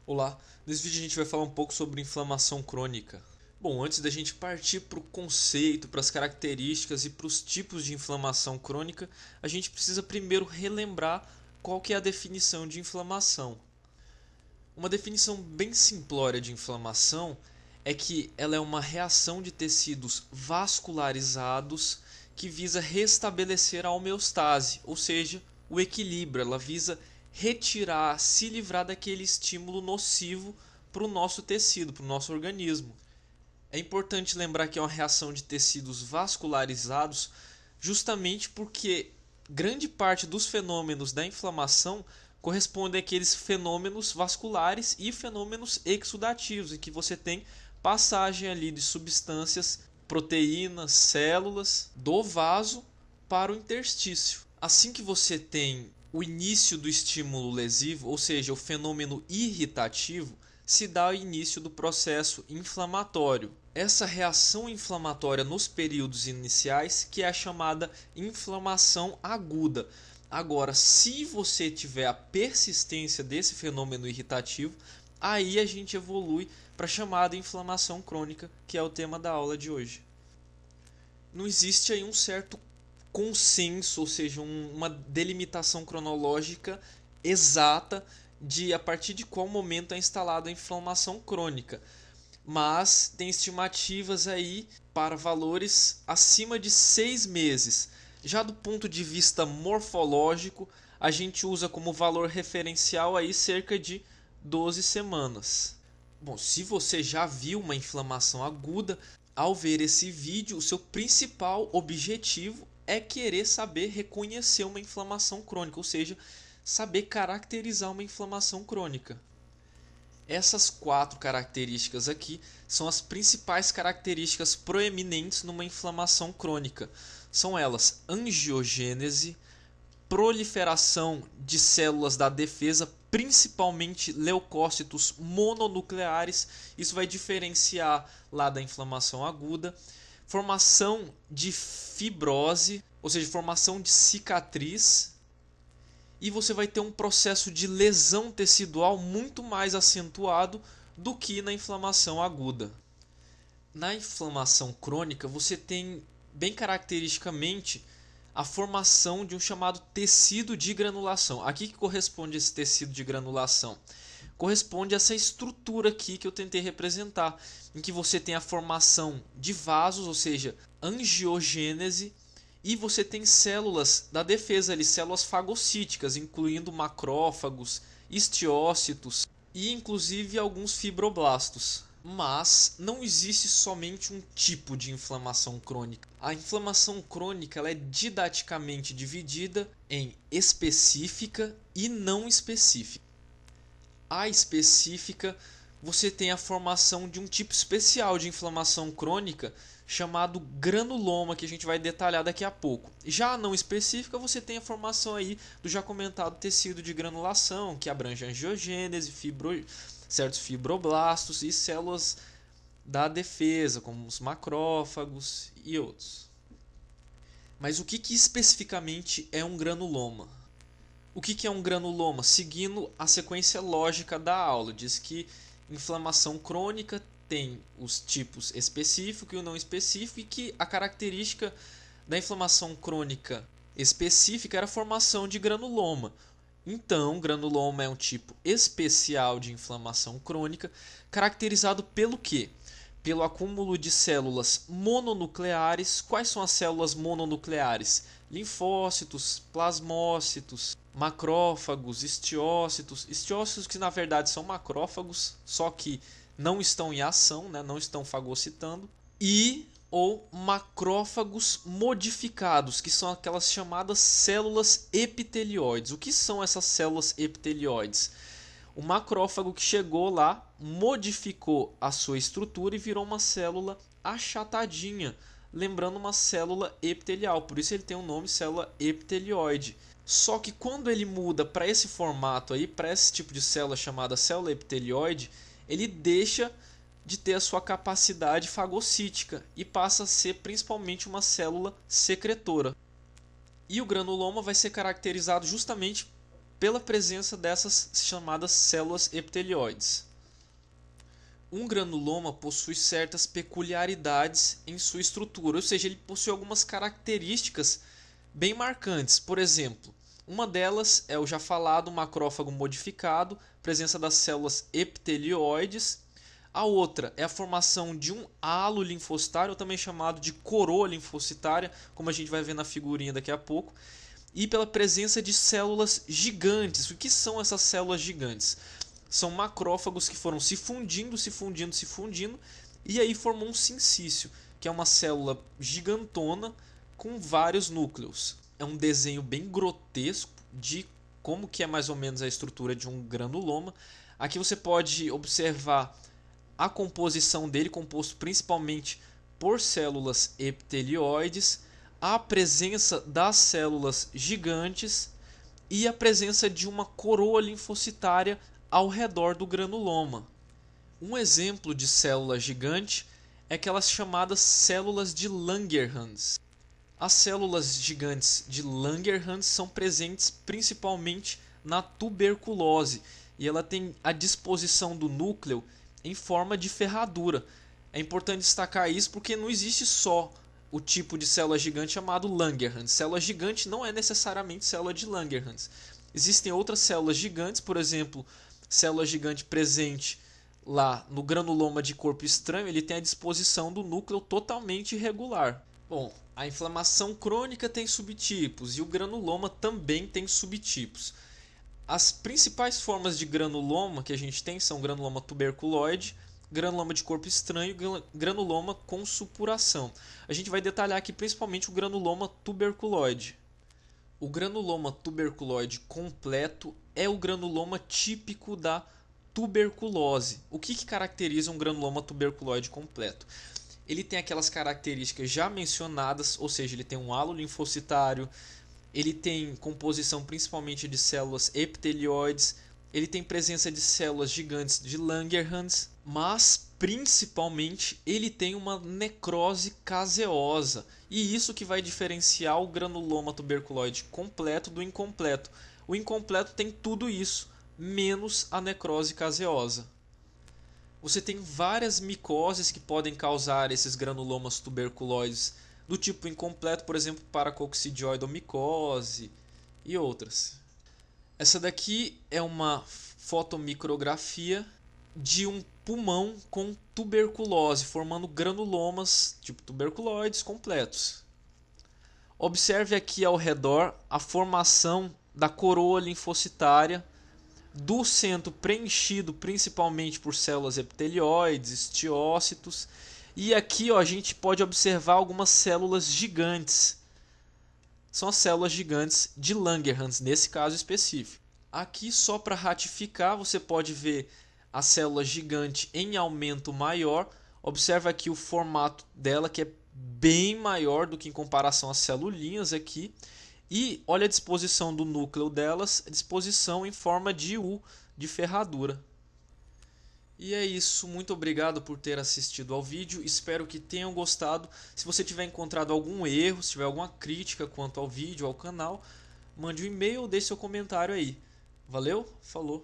Olá, nesse vídeo a gente vai falar um pouco sobre inflamação crônica. Bom, antes da gente partir para o conceito, para as características e para os tipos de inflamação crônica, a gente precisa primeiro relembrar qual que é a definição de inflamação. Uma definição bem simplória de inflamação é que ela é uma reação de tecidos vascularizados que visa restabelecer a homeostase, ou seja, o equilíbrio. Ela visa retirar, se livrar daquele estímulo nocivo para o nosso tecido, para o nosso organismo. É importante lembrar que é uma reação de tecidos vascularizados, justamente porque grande parte dos fenômenos da inflamação corresponde àqueles fenômenos vasculares e fenômenos exudativos, em que você tem passagem ali de substâncias, proteínas, células do vaso para o interstício. Assim que você tem o início do estímulo lesivo, ou seja, o fenômeno irritativo, se dá o início do processo inflamatório. Essa reação inflamatória nos períodos iniciais que é a chamada inflamação aguda. Agora, se você tiver a persistência desse fenômeno irritativo, aí a gente evolui para a chamada inflamação crônica, que é o tema da aula de hoje. Não existe aí um certo consenso, ou seja, uma delimitação cronológica exata de a partir de qual momento é instalada a inflamação crônica. Mas tem estimativas aí para valores acima de 6 meses. Já do ponto de vista morfológico, a gente usa como valor referencial aí cerca de 12 semanas. Bom, se você já viu uma inflamação aguda, ao ver esse vídeo, o seu principal objetivo é querer saber reconhecer uma inflamação crônica, ou seja, saber caracterizar uma inflamação crônica. Essas quatro características aqui são as principais características proeminentes numa inflamação crônica. São elas: angiogênese, proliferação de células da defesa, principalmente leucócitos mononucleares. Isso vai diferenciar lá da inflamação aguda. Formação de fibrose, ou seja, formação de cicatriz. E você vai ter um processo de lesão tecidual muito mais acentuado do que na inflamação aguda. Na inflamação crônica, você tem bem caracteristicamente a formação de um chamado tecido de granulação. Aqui que corresponde esse tecido de granulação? Corresponde a essa estrutura aqui que eu tentei representar, em que você tem a formação de vasos, ou seja, angiogênese, e você tem células da defesa ali, células fagocíticas, incluindo macrófagos, histiócitos e inclusive alguns fibroblastos. Mas não existe somente um tipo de inflamação crônica. A inflamação crônica ela é didaticamente dividida em específica e não específica. A específica, você tem a formação de um tipo especial de inflamação crônica chamado granuloma, que a gente vai detalhar daqui a pouco. Já a não específica, você tem a formação aí do já comentado tecido de granulação, que abrange angiogênese, certos fibroblastos e células da defesa, como os macrófagos e outros. Mas o que especificamente é um granuloma? O que é um granuloma? Seguindo a sequência lógica da aula, diz que inflamação crônica tem os tipos específico e o não específico, e que a característica da inflamação crônica específica era a formação de granuloma. Então, granuloma é um tipo especial de inflamação crônica, caracterizado pelo quê? Pelo acúmulo de células mononucleares. Quais são as células mononucleares? Linfócitos, plasmócitos, macrófagos, histiócitos. Histiócitos que na verdade são macrófagos, só que não estão em ação, né? Não estão fagocitando. E ou macrófagos modificados, que são aquelas chamadas células epitelioides. O que são essas células epitelioides? O macrófago que chegou lá, modificou a sua estrutura e virou uma célula achatadinha, lembrando uma célula epitelial. Por isso ele tem o nome célula epitelioide. Só que quando ele muda para esse formato aí, para esse tipo de célula chamada célula epitelioide, ele deixa de ter a sua capacidade fagocítica e passa a ser principalmente uma célula secretora. E o granuloma vai ser caracterizado justamente pela presença dessas chamadas células epitelioides. Um granuloma possui certas peculiaridades em sua estrutura, ou seja, ele possui algumas características bem marcantes. Por exemplo, uma delas é o já falado macrófago modificado, presença das células epitelioides. A outra é a formação de um halo linfocitário, também chamado de coroa linfocitária, como a gente vai ver na figurinha daqui a pouco, e pela presença de células gigantes. O que são essas células gigantes? São macrófagos que foram se fundindo, e aí formou um sincício, que é uma célula gigantona com vários núcleos. É um desenho bem grotesco de como que é mais ou menos a estrutura de um granuloma. Aqui você pode observar a composição dele, composto principalmente por células epitelioides, a presença das células gigantes e a presença de uma coroa linfocitária ao redor do granuloma. Um exemplo de célula gigante é aquelas chamadas células de Langerhans. As células gigantes de Langerhans são presentes principalmente na tuberculose e ela tem a disposição do núcleo em forma de ferradura. É importante destacar isso porque não existe só o tipo de célula gigante chamado Langerhans. Célula gigante não é necessariamente célula de Langerhans. Existem outras células gigantes, por exemplo, célula gigante presente lá no granuloma de corpo estranho, ele tem a disposição do núcleo totalmente irregular. Bom, a inflamação crônica tem subtipos e o granuloma também tem subtipos. As principais formas de granuloma que a gente tem são granuloma tuberculoide, granuloma de corpo estranho e granuloma com supuração. A gente vai detalhar aqui principalmente o granuloma tuberculoide. O granuloma tuberculoide completo é o granuloma típico da tuberculose. O que caracteriza um granuloma tuberculoide completo? Ele tem aquelas características já mencionadas, ou seja, ele tem um halo linfocitário, ele tem composição principalmente de células epitelioides, ele tem presença de células gigantes de Langerhans, mas principalmente ele tem uma necrose caseosa. E isso que vai diferenciar o granuloma tuberculoide completo do incompleto. O incompleto tem tudo isso, menos a necrose caseosa. Você tem várias micoses que podem causar esses granulomas tuberculoides do tipo incompleto, por exemplo, paracoccidioidomicose e outras. Essa daqui é uma fotomicrografia de um pulmão com tuberculose, formando granulomas tipo tuberculoides completos. Observe aqui ao redor a formação da coroa linfocitária, do centro preenchido principalmente por células epitelioides, estiócitos, e aqui a gente pode observar algumas células gigantes. São as células gigantes de Langerhans, nesse caso específico. Aqui, só para ratificar, você pode ver a célula gigante em aumento maior. Observa aqui o formato dela, que é bem maior do que em comparação às celulinhas aqui. E olha a disposição do núcleo delas, disposição em forma de U, de ferradura. E é isso, muito obrigado por ter assistido ao vídeo, espero que tenham gostado. Se você tiver encontrado algum erro, se tiver alguma crítica quanto ao vídeo, ao canal, mande um e-mail ou deixe seu comentário aí. Valeu, falou!